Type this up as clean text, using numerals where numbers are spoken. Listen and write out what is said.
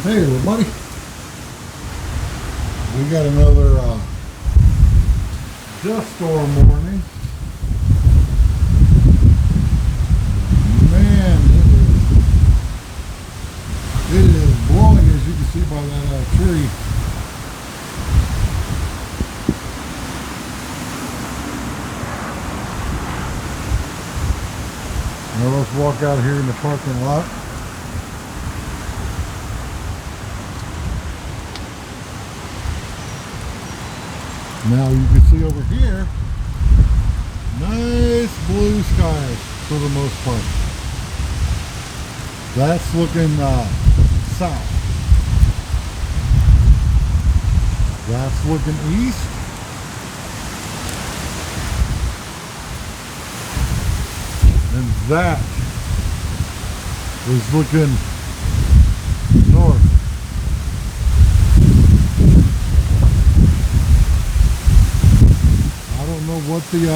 Hey everybody, we got another dust storm warning. Man, it is blowing, as you can see by that tree. Now let's walk out here in the parking lot. Now you can see over here, nice blue skies for the most part. That's looking south. That's looking east. And that is looking north. I don't know what the